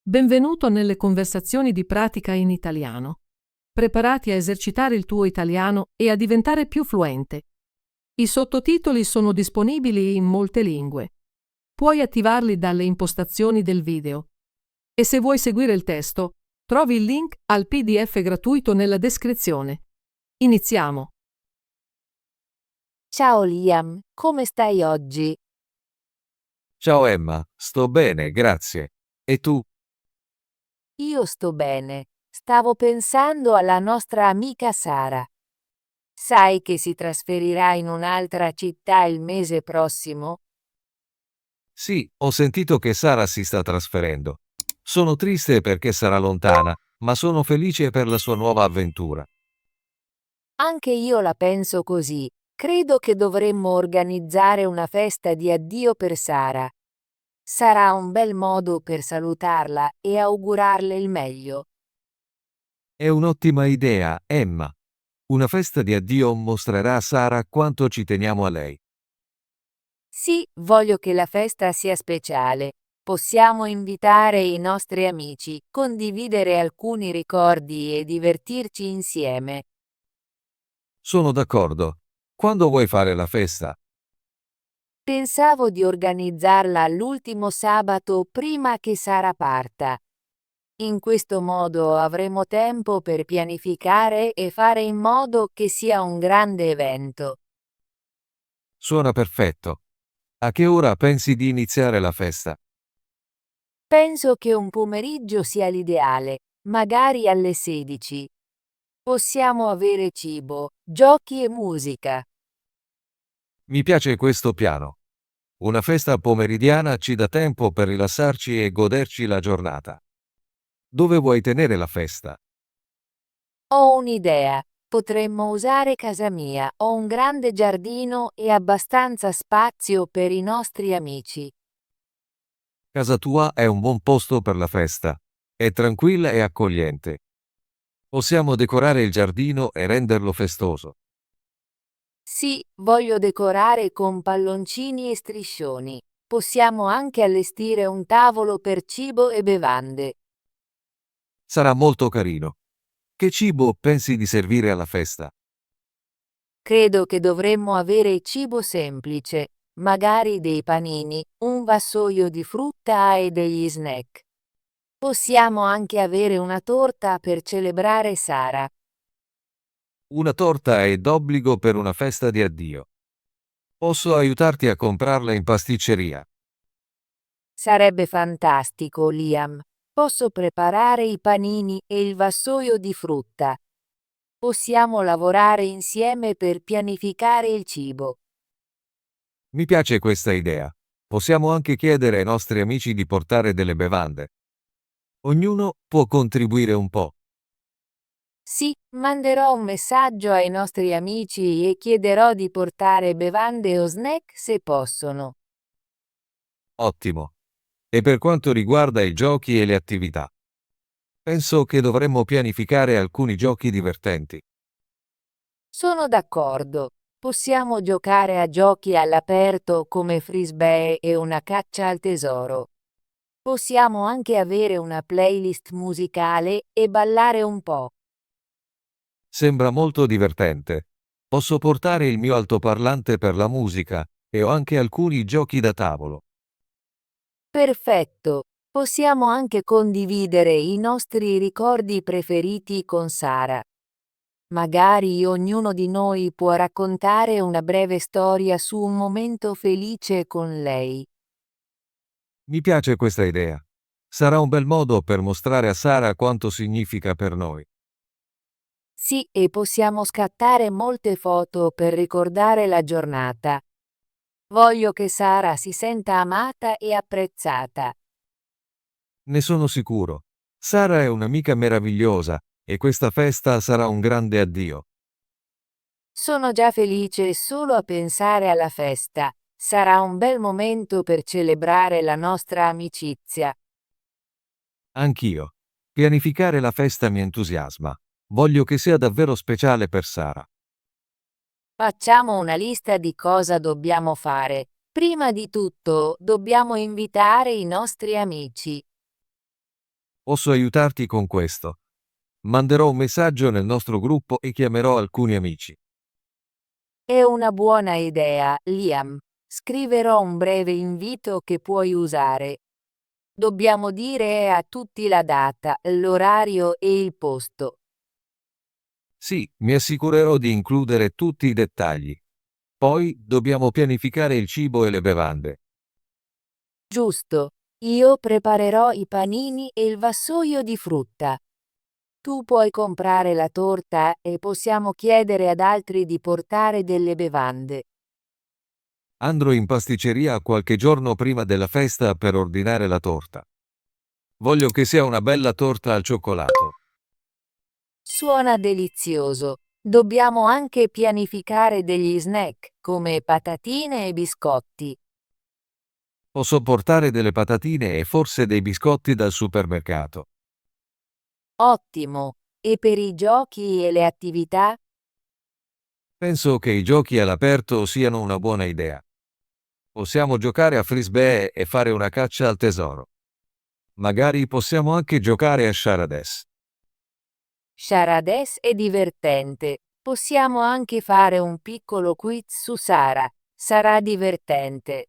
Benvenuto nelle conversazioni di pratica in italiano. Preparati a esercitare il tuo italiano e a diventare più fluente. I sottotitoli sono disponibili in molte lingue. Puoi attivarli dalle impostazioni del video. E se vuoi seguire il testo, trovi il link al PDF gratuito nella descrizione. Iniziamo. Ciao Liam, come stai oggi? Ciao Emma, sto bene, grazie. E tu? Io sto bene. Stavo pensando alla nostra amica Sara. Sai che si trasferirà in un'altra città il mese prossimo? Sì, ho sentito che Sara si sta trasferendo. Sono triste perché sarà lontana, ma sono felice per la sua nuova avventura. Anche io la penso così. Credo che dovremmo organizzare una festa di addio per Sara. Sarà un bel modo per salutarla e augurarle il meglio. È un'ottima idea, Emma. Una festa di addio mostrerà a Sara quanto ci teniamo a lei. Sì, voglio che la festa sia speciale. Possiamo invitare i nostri amici, condividere alcuni ricordi e divertirci insieme. Sono d'accordo. Quando vuoi fare la festa? Pensavo di organizzarla l'ultimo sabato prima che Sara parta. In questo modo avremo tempo per pianificare e fare in modo che sia un grande evento. Suona perfetto. A che ora pensi di iniziare la festa? Penso che un pomeriggio sia l'ideale, magari alle 16. Possiamo avere cibo, giochi e musica. Mi piace questo piano. Una festa pomeridiana ci dà tempo per rilassarci e goderci la giornata. Dove vuoi tenere la festa? Ho un'idea. Potremmo usare casa mia. Ho un grande giardino e abbastanza spazio per i nostri amici. Casa tua è un buon posto per la festa. È tranquilla e accogliente. Possiamo decorare il giardino e renderlo festoso. Sì, voglio decorare con palloncini e striscioni. Possiamo anche allestire un tavolo per cibo e bevande. Sarà molto carino. Che cibo pensi di servire alla festa? Credo che dovremmo avere cibo semplice, magari dei panini, un vassoio di frutta e degli snack. Possiamo anche avere una torta per celebrare Sara. Una torta è d'obbligo per una festa di addio. Posso aiutarti a comprarla in pasticceria. Sarebbe fantastico, Liam. Posso preparare i panini e il vassoio di frutta. Possiamo lavorare insieme per pianificare il cibo. Mi piace questa idea. Possiamo anche chiedere ai nostri amici di portare delle bevande. Ognuno può contribuire un po'. Sì, manderò un messaggio ai nostri amici e chiederò di portare bevande o snack se possono. Ottimo. E per quanto riguarda i giochi e le attività? Penso che dovremmo pianificare alcuni giochi divertenti. Sono d'accordo. Possiamo giocare a giochi all'aperto come frisbee e una caccia al tesoro. Possiamo anche avere una playlist musicale e ballare un po'. Sembra molto divertente. Posso portare il mio altoparlante per la musica e ho anche alcuni giochi da tavolo. Perfetto. Possiamo anche condividere i nostri ricordi preferiti con Sara. Magari ognuno di noi può raccontare una breve storia su un momento felice con lei. Mi piace questa idea. Sarà un bel modo per mostrare a Sara quanto significa per noi. Sì, e possiamo scattare molte foto per ricordare la giornata. Voglio che Sara si senta amata e apprezzata. Ne sono sicuro. Sara è un'amica meravigliosa e questa festa sarà un grande addio. Sono già felice solo a pensare alla festa. Sarà un bel momento per celebrare la nostra amicizia. Anch'io. Pianificare la festa mi entusiasma. Voglio che sia davvero speciale per Sara. Facciamo una lista di cosa dobbiamo fare. Prima di tutto, dobbiamo invitare i nostri amici. Posso aiutarti con questo. Manderò un messaggio nel nostro gruppo e chiamerò alcuni amici. È una buona idea, Liam. Scriverò un breve invito che puoi usare. Dobbiamo dire a tutti la data, l'orario e il posto. Sì, mi assicurerò di includere tutti i dettagli. Poi dobbiamo pianificare il cibo e le bevande. Giusto. Io preparerò i panini e il vassoio di frutta. Tu puoi comprare la torta e possiamo chiedere ad altri di portare delle bevande. Andrò in pasticceria qualche giorno prima della festa per ordinare la torta. Voglio che sia una bella torta al cioccolato. Suona delizioso. Dobbiamo anche pianificare degli snack, come patatine e biscotti. Posso portare delle patatine e forse dei biscotti dal supermercato. Ottimo. E per i giochi e le attività? Penso che i giochi all'aperto siano una buona idea. Possiamo giocare a frisbee e fare una caccia al tesoro. Magari possiamo anche giocare a charades. Charades è divertente. Possiamo anche fare un piccolo quiz su Sara. Sarà divertente.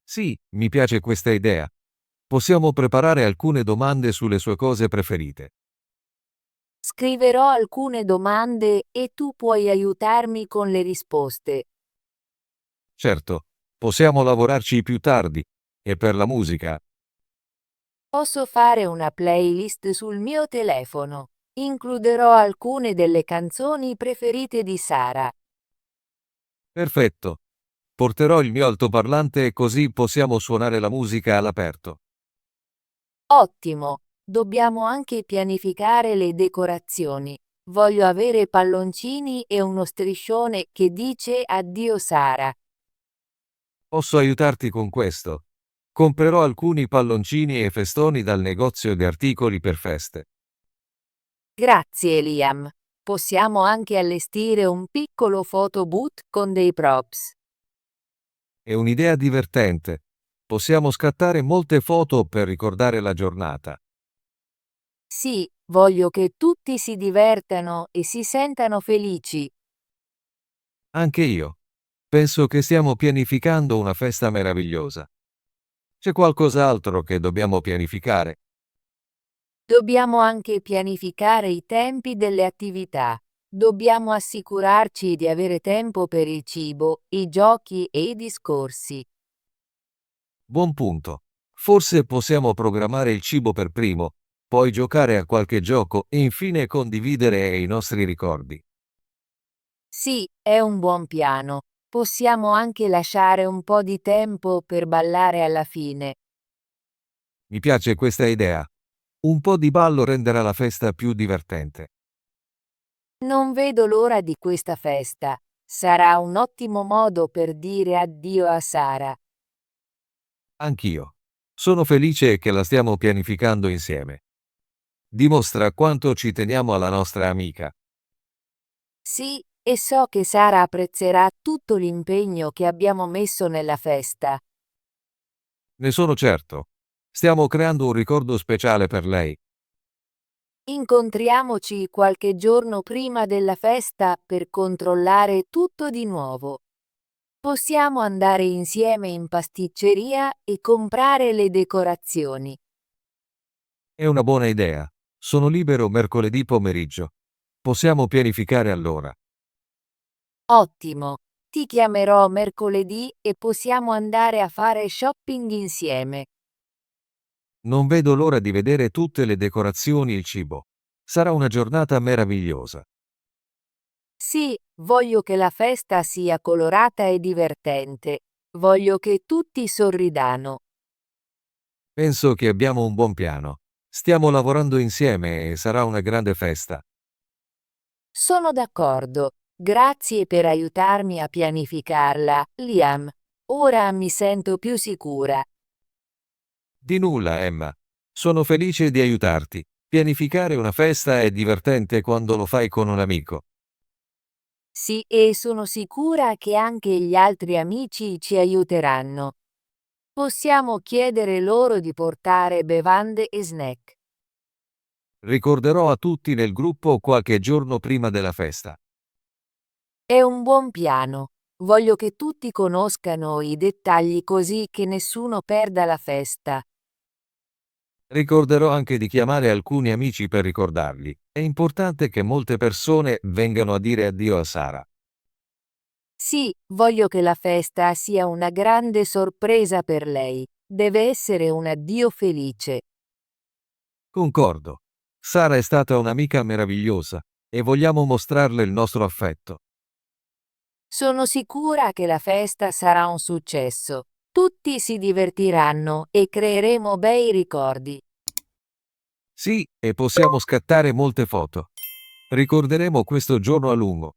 Sì, mi piace questa idea. Possiamo preparare alcune domande sulle sue cose preferite. Scriverò alcune domande e tu puoi aiutarmi con le risposte. Certo, possiamo lavorarci più tardi. E per la musica? Posso fare una playlist sul mio telefono. Includerò alcune delle canzoni preferite di Sara. Perfetto. Porterò il mio altoparlante così possiamo suonare la musica all'aperto. Ottimo! Dobbiamo anche pianificare le decorazioni. Voglio avere palloncini e uno striscione che dice Addio Sara. Posso aiutarti con questo? Comprerò alcuni palloncini e festoni dal negozio di articoli per feste. Grazie Liam. Possiamo anche allestire un piccolo photo booth con dei props. È un'idea divertente. Possiamo scattare molte foto per ricordare la giornata. Sì, voglio che tutti si divertano e si sentano felici. Anche io. Penso che stiamo pianificando una festa meravigliosa. C'è qualcos'altro che dobbiamo pianificare? Dobbiamo anche pianificare i tempi delle attività. Dobbiamo assicurarci di avere tempo per il cibo, i giochi e i discorsi. Buon punto. Forse possiamo programmare il cibo per primo, poi giocare a qualche gioco e infine condividere i nostri ricordi. Sì, è un buon piano. Possiamo anche lasciare un po' di tempo per ballare alla fine. Mi piace questa idea. Un po' di ballo renderà la festa più divertente. Non vedo l'ora di questa festa. Sarà un ottimo modo per dire addio a Sara. Anch'io. Sono felice che la stiamo pianificando insieme. Dimostra quanto ci teniamo alla nostra amica. Sì, e so che Sara apprezzerà tutto l'impegno che abbiamo messo nella festa. Ne sono certo. Stiamo creando un ricordo speciale per lei. Incontriamoci qualche giorno prima della festa per controllare tutto di nuovo. Possiamo andare insieme in pasticceria e comprare le decorazioni. È una buona idea. Sono libero mercoledì pomeriggio. Possiamo pianificare allora. Ottimo! Ti chiamerò mercoledì e possiamo andare a fare shopping insieme. Non vedo l'ora di vedere tutte le decorazioni e il cibo. Sarà una giornata meravigliosa. Sì, voglio che la festa sia colorata e divertente. Voglio che tutti sorridano. Penso che abbiamo un buon piano. Stiamo lavorando insieme e sarà una grande festa. Sono d'accordo. Grazie per aiutarmi a pianificarla, Liam. Ora mi sento più sicura. Di nulla, Emma. Sono felice di aiutarti. Pianificare una festa è divertente quando lo fai con un amico. Sì, e sono sicura che anche gli altri amici ci aiuteranno. Possiamo chiedere loro di portare bevande e snack. Ricorderò a tutti nel gruppo qualche giorno prima della festa. È un buon piano. Voglio che tutti conoscano i dettagli così che nessuno perda la festa. Ricorderò anche di chiamare alcuni amici per ricordarli. È importante che molte persone vengano a dire addio a Sara. Sì, voglio che la festa sia una grande sorpresa per lei. Deve essere un addio felice. Concordo. Sara è stata un'amica meravigliosa e vogliamo mostrarle il nostro affetto. Sono sicura che la festa sarà un successo. Tutti si divertiranno e creeremo bei ricordi. Sì, e possiamo scattare molte foto. Ricorderemo questo giorno a lungo.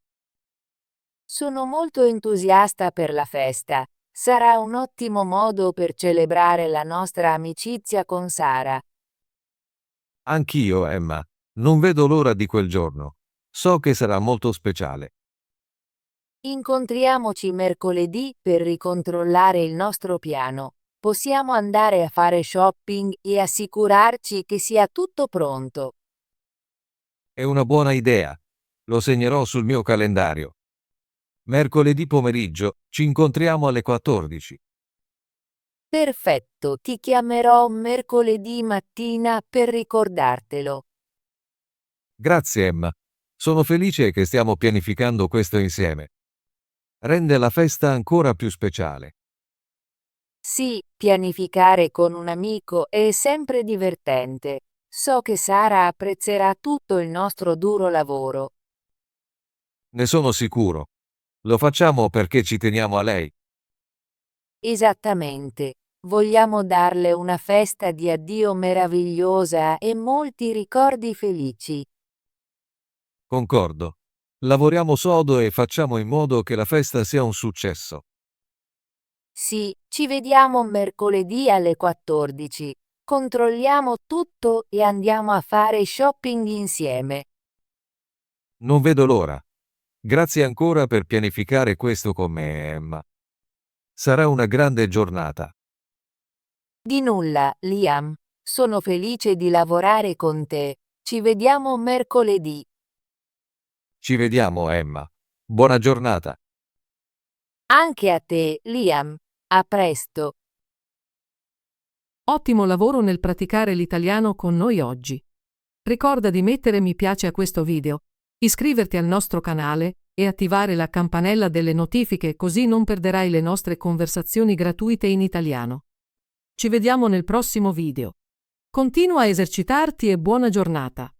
Sono molto entusiasta per la festa. Sarà un ottimo modo per celebrare la nostra amicizia con Sara. Anch'io, Emma. Non vedo l'ora di quel giorno. So che sarà molto speciale. Incontriamoci mercoledì per ricontrollare il nostro piano. Possiamo andare a fare shopping e assicurarci che sia tutto pronto. È una buona idea. Lo segnerò sul mio calendario. Mercoledì pomeriggio ci incontriamo alle 14. Perfetto, ti chiamerò mercoledì mattina per ricordartelo. Grazie, Emma. Sono felice che stiamo pianificando questo insieme. Rende la festa ancora più speciale. Sì, pianificare con un amico è sempre divertente. So che Sara apprezzerà tutto il nostro duro lavoro. Ne sono sicuro. Lo facciamo perché ci teniamo a lei. Esattamente. Vogliamo darle una festa di addio meravigliosa e molti ricordi felici. Concordo. Lavoriamo sodo e facciamo in modo che la festa sia un successo. Sì, ci vediamo mercoledì alle 14. Controlliamo tutto e andiamo a fare shopping insieme. Non vedo l'ora. Grazie ancora per pianificare questo con me, Emma. Sarà una grande giornata. Di nulla, Liam. Sono felice di lavorare con te. Ci vediamo mercoledì. Ci vediamo, Emma. Buona giornata. Anche a te, Liam. A presto. Ottimo lavoro nel praticare l'italiano con noi oggi. Ricorda di mettere mi piace a questo video, iscriverti al nostro canale e attivare la campanella delle notifiche così non perderai le nostre conversazioni gratuite in italiano. Ci vediamo nel prossimo video. Continua a esercitarti e buona giornata!